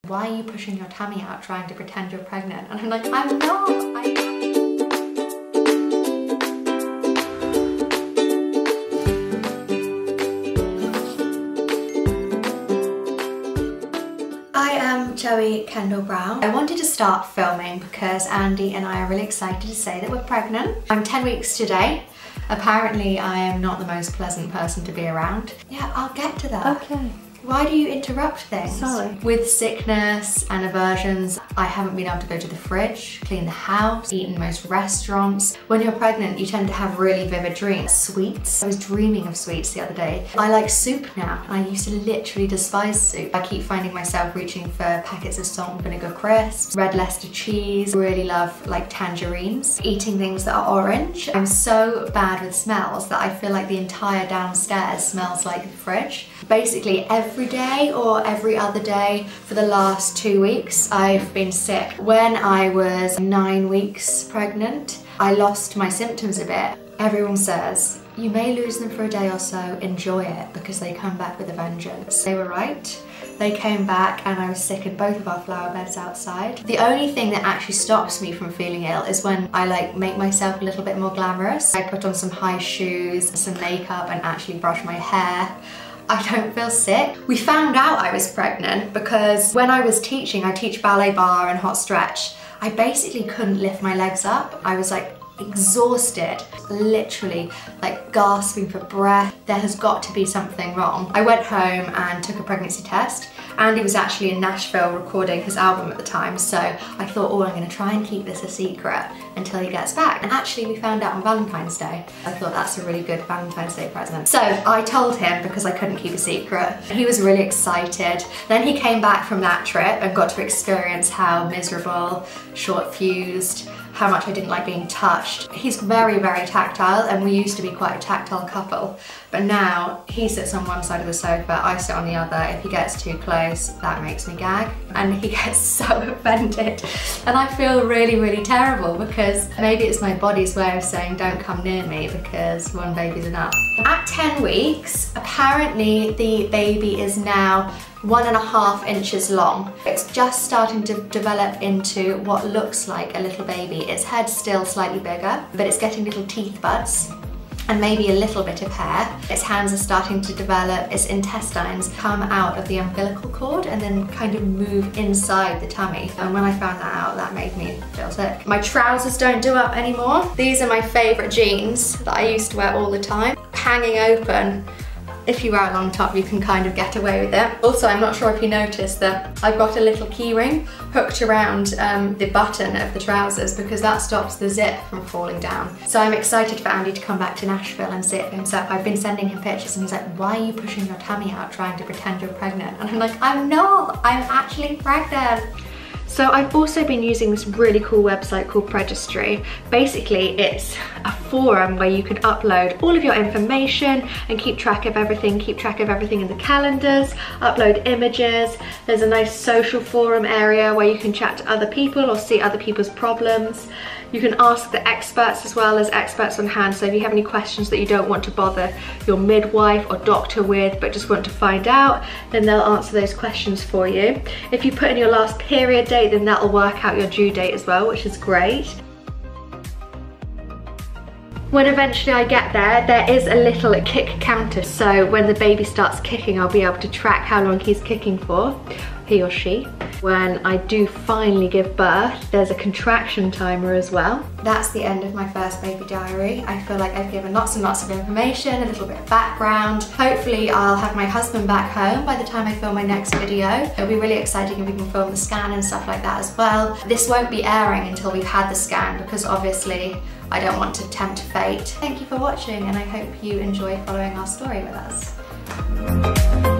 why are you pushing your tummy out trying to pretend you're pregnant? And I'm like, I'm not. I am Joey Kendall Brown. I wanted to start filming because Andy and I are really excited to say that we're pregnant. I'm 10 weeks today. Apparently I am not the most pleasant person to be around. Yeah, I'll get to that. Okay. Why do you interrupt things? Sorry. With sickness and aversions, I haven't been able to go to the fridge, clean the house, eat in most restaurants. When you're pregnant, you tend to have really vivid dreams. Sweets. I was dreaming of sweets the other day. I like soup now. I used to literally despise soup. I keep finding myself reaching for packets of salt and vinegar crisps, red Leicester cheese. Really love like tangerines. Eating things that are orange. I'm so bad with smells that I feel like the entire downstairs smells like the fridge. Basically every day or every other day for the last 2 weeks I've been sick. When I was 9 weeks pregnant, I lost my symptoms a bit. Everyone says, you may lose them for a day or so, enjoy it, because they come back with a vengeance. They were right. They came back and I was sick in both of our flower beds outside. The only thing that actually stops me from feeling ill is when I like make myself a little bit more glamorous. I put on some high shoes, some makeup, and actually brush my hair. I don't feel sick. We found out I was pregnant because when I was teaching, I teach ballet bar and hot stretch. I basically couldn't lift my legs up. I was like exhausted, literally like gasping for breath. There has got to be something wrong. I went home and took a pregnancy test. Andy was actually in Nashville recording his album at the time, so I thought, oh, I'm gonna try and keep this a secret until he gets back. And actually we found out on Valentine's Day. I thought that's a really good Valentine's Day present. So I told him because I couldn't keep a secret. He was really excited. Then he came back from that trip and got to experience how miserable, short-fused, how much I didn't like being touched. He's very, very tactile, and we used to be quite a tactile couple. But now he sits on one side of the sofa, I sit on the other. If he gets too close, that makes me gag. And he gets so offended. And I feel really, really terrible because maybe it's my body's way of saying don't come near me because one baby's enough. At 10 weeks, apparently the baby is now 1.5 inches long. It's just starting to develop into what looks like a little baby. Its head's still slightly bigger, but it's getting little teeth buds and maybe a little bit of hair. Its hands are starting to develop, its intestines come out of the umbilical cord and then kind of move inside the tummy. And when I found that out, that made me feel sick. My trousers don't do up anymore. These are my favorite jeans that I used to wear all the time. Hanging open. If you wear a long top, you can kind of get away with it. Also, I'm not sure if you noticed that I've got a little key ring hooked around the button of the trousers because that stops the zip from falling down. So I'm excited for Andy to come back to Nashville and see it for himself. I've been sending him pictures and he's like, why are you pushing your tummy out trying to pretend you're pregnant? And I'm like, I'm not, I'm actually pregnant. So I've also been using this really cool website called Registry. Basically, it's a forum where you can upload all of your information and keep track of everything in the calendars, upload images. There's a nice social forum area where you can chat to other people or see other people's problems. You can ask the experts as well as experts on hand, so if you have any questions that you don't want to bother your midwife or doctor with but just want to find out, then they'll answer those questions for you. If you put in your last period date, then that'll work out your due date as well, which is great. When eventually I get there, there is a little kick counter, so when the baby starts kicking, I'll be able to track how long he's kicking for, he or she. When I do finally give birth, there's a contraction timer as well. That's the end of my first baby diary. I feel like I've given lots and lots of information, a little bit of background. Hopefully I'll have my husband back home by the time I film my next video. It'll be really exciting if we can film the scan and stuff like that as well. This won't be airing until we've had the scan because obviously I don't want to tempt fate. Thank you for watching and I hope you enjoy following our story with us.